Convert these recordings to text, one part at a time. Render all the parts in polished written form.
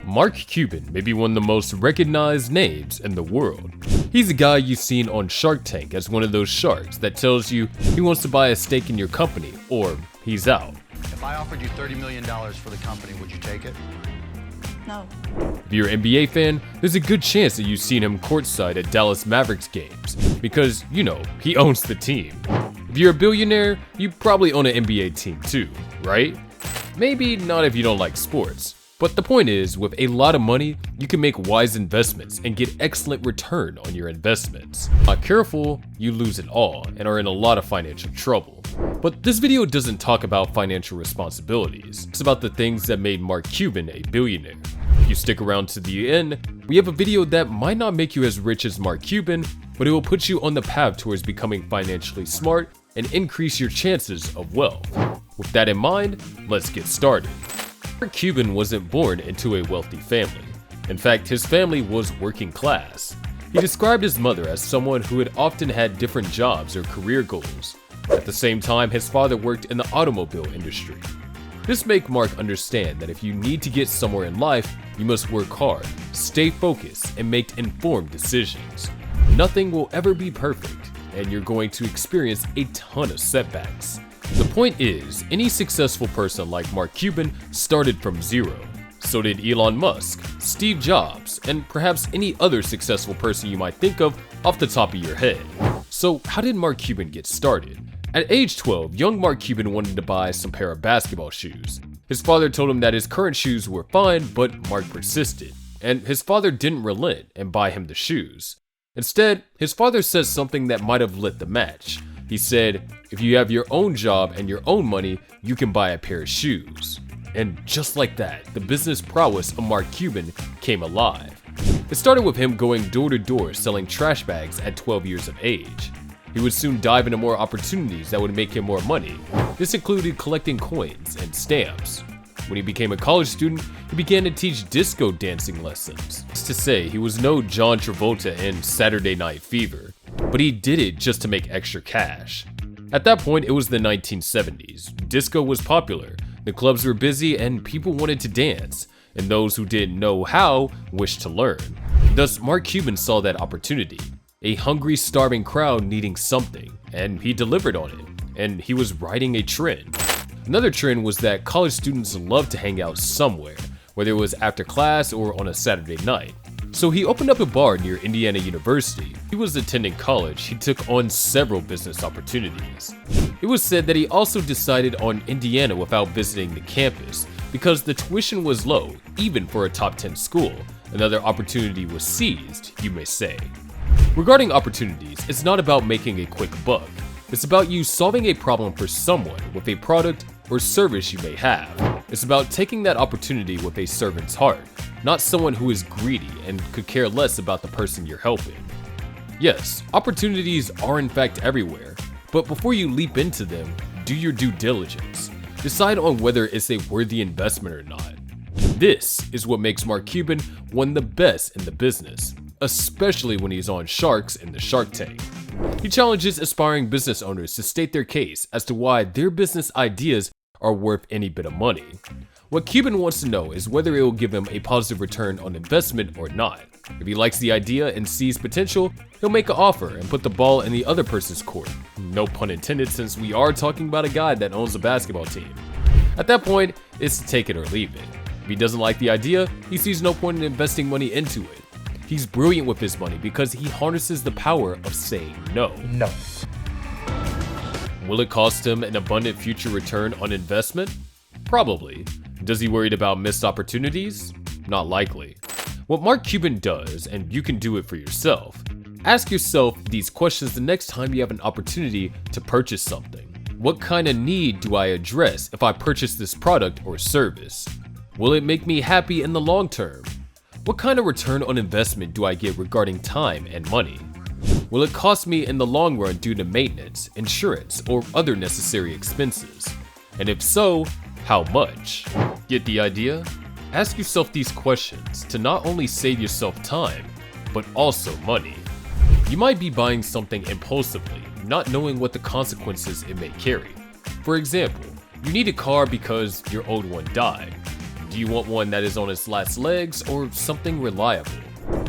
Mark Cuban may be one of the most recognized names in the world. He's a guy you've seen on Shark Tank as one of those sharks that tells you he wants to buy a stake in your company or he's out. If I offered you $30 million for the company, would you take it? No. If you're an NBA fan, there's a good chance that you've seen him courtside at Dallas Mavericks games because, he owns the team. If you're a billionaire, you probably own an NBA team too, right? Maybe not if you don't like sports. But the point is, with a lot of money, you can make wise investments and get excellent return on your investments. Not careful, you lose it all and are in a lot of financial trouble. But this video doesn't talk about financial responsibilities. It's about the things that made Mark Cuban a billionaire. If you stick around to the end, we have a video that might not make you as rich as Mark Cuban, but it will put you on the path towards becoming financially smart and increase your chances of wealth. With that in mind, let's get started. Mark Cuban wasn't born into a wealthy family. In fact, his family was working class. He described his mother as someone who had often had different jobs or career goals. At the same time, his father worked in the automobile industry. This makes Mark understand that if you need to get somewhere in life, you must work hard, stay focused, and make informed decisions. Nothing will ever be perfect, and you're going to experience a ton of setbacks. The point is, any successful person like Mark Cuban started from zero. So did Elon Musk, Steve Jobs, and perhaps any other successful person you might think of off the top of your head. So how did Mark Cuban get started? At age 12, young Mark Cuban wanted to buy some pair of basketball shoes. His father told him that his current shoes were fine, but Mark persisted, and his father didn't relent and buy him the shoes. Instead, his father said something that might have lit the match. He said, if you have your own job and your own money, you can buy a pair of shoes. And just like that, the business prowess of Mark Cuban came alive. It started with him going door to door selling trash bags at 12 years of age. He would soon dive into more opportunities that would make him more money. This included collecting coins and stamps. When he became a college student, he began to teach disco dancing lessons. It's to say, he was no John Travolta in Saturday Night Fever, but he did it just to make extra cash. At that point, it was the 1970s. Disco was popular, the clubs were busy, and people wanted to dance, and those who didn't know how wished to learn. Thus, Mark Cuban saw that opportunity. A hungry, starving crowd needing something, and he delivered on it, and he was riding a trend. Another trend was that college students loved to hang out somewhere, whether it was after class or on a Saturday night. So he opened up a bar near Indiana University. He was attending college, he took on several business opportunities. It was said that he also decided on Indiana without visiting the campus because the tuition was low, even for a top 10 school. Another opportunity was seized, you may say. Regarding opportunities, it's not about making a quick buck. It's about you solving a problem for someone with a product or service you may have. It's about taking that opportunity with a servant's heart, not someone who is greedy and could care less about the person you're helping. Yes, opportunities are in fact everywhere, but before you leap into them, do your due diligence. Decide on whether it's a worthy investment or not. This is what makes Mark Cuban one of the best in the business, especially when he's on Sharks in the Shark Tank. He challenges aspiring business owners to state their case as to why their business ideas are worth any bit of money. What Cuban wants to know is whether it will give him a positive return on investment or not. If he likes the idea and sees potential, he'll make an offer and put the ball in the other person's court. No pun intended, since we are talking about a guy that owns a basketball team. At that point, it's take it or leave it. If he doesn't like the idea, he sees no point in investing money into it. He's brilliant with his money because he harnesses the power of saying no. No. Will it cost him an abundant future return on investment? Probably. Does he worry about missed opportunities? Not likely. What Mark Cuban does, and you can do it for yourself, ask yourself these questions the next time you have an opportunity to purchase something. What kind of need do I address if I purchase this product or service? Will it make me happy in the long term? What kind of return on investment do I get regarding time and money? Will it cost me in the long run due to maintenance, insurance, or other necessary expenses? And if so, how much? Get the idea? Ask yourself these questions to not only save yourself time, but also money. You might be buying something impulsively, not knowing what the consequences it may carry. For example, you need a car because your old one died. Do you want one that is on its last legs or something reliable?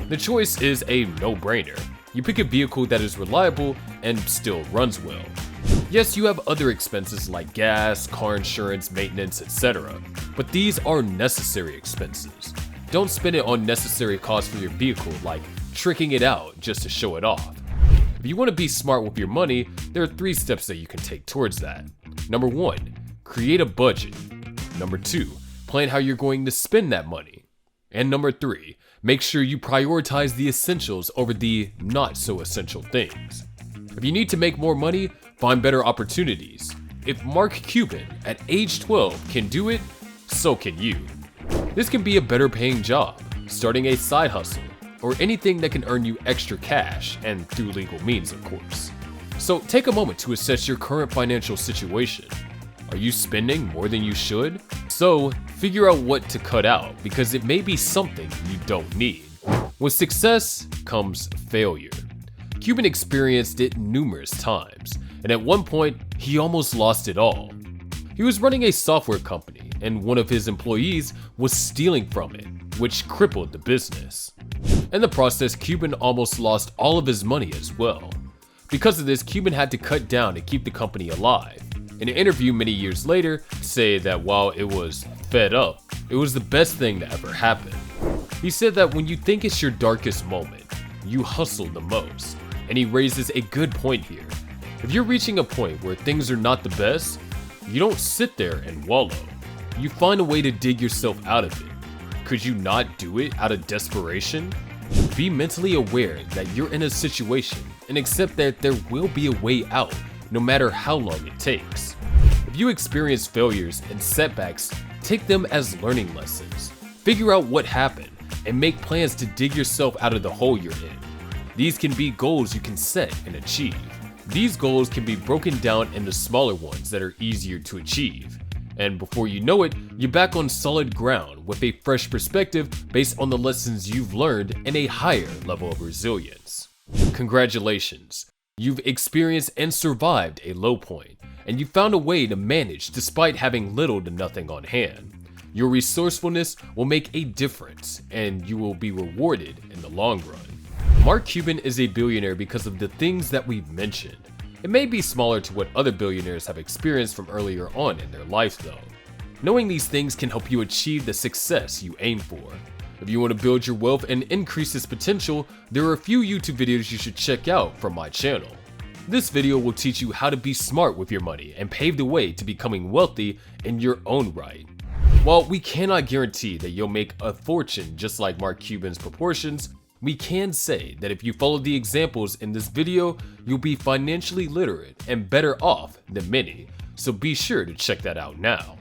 The choice is a no-brainer. You pick a vehicle that is reliable and still runs well. Yes, you have other expenses like gas, car insurance, maintenance, etc., but these are necessary expenses. Don't spend it on necessary costs for your vehicle like tricking it out just to show it off. If you want to be smart with your money, there are 3 steps that you can take towards that. Number 1, create a budget. Number 2, plan how you're going to spend that money. And number 3, make sure you prioritize the essentials over the not so essential things. If you need to make more money, find better opportunities. If Mark Cuban at age 12 can do it, so can you. This can be a better paying job, starting a side hustle, or anything that can earn you extra cash, and through legal means, of course. So take a moment to assess your current financial situation. Are you spending more than you should? So figure out what to cut out, because it may be something you don't need. With success comes failure. Cuban experienced it numerous times, and at one point, he almost lost it all. He was running a software company, and one of his employees was stealing from it, which crippled the business. In the process, Cuban almost lost all of his money as well. Because of this, Cuban had to cut down to keep the company alive. In an interview many years later, say that while it was fed up, it was the best thing that ever happened. He said that when you think it's your darkest moment, you hustle the most. And he raises a good point here. If you're reaching a point where things are not the best, you don't sit there and wallow. You find a way to dig yourself out of it. Could you not do it out of desperation? Be mentally aware that you're in a situation and accept that there will be a way out, no matter how long it takes. If you experience failures and setbacks, take them as learning lessons. Figure out what happened and make plans to dig yourself out of the hole you're in. These can be goals you can set and achieve. These goals can be broken down into smaller ones that are easier to achieve. And before you know it, you're back on solid ground with a fresh perspective based on the lessons you've learned and a higher level of resilience. Congratulations! You've experienced and survived a low point, and you found a way to manage despite having little to nothing on hand. Your resourcefulness will make a difference, and you will be rewarded in the long run. Mark Cuban is a billionaire because of the things that we've mentioned. It may be smaller to what other billionaires have experienced from earlier on in their life though. Knowing these things can help you achieve the success you aim for. If you want to build your wealth and increase its potential, there are a few YouTube videos you should check out from my channel. This video will teach you how to be smart with your money and pave the way to becoming wealthy in your own right. While we cannot guarantee that you'll make a fortune just like Mark Cuban's proportions, we can say that if you follow the examples in this video, you'll be financially literate and better off than many, so be sure to check that out now.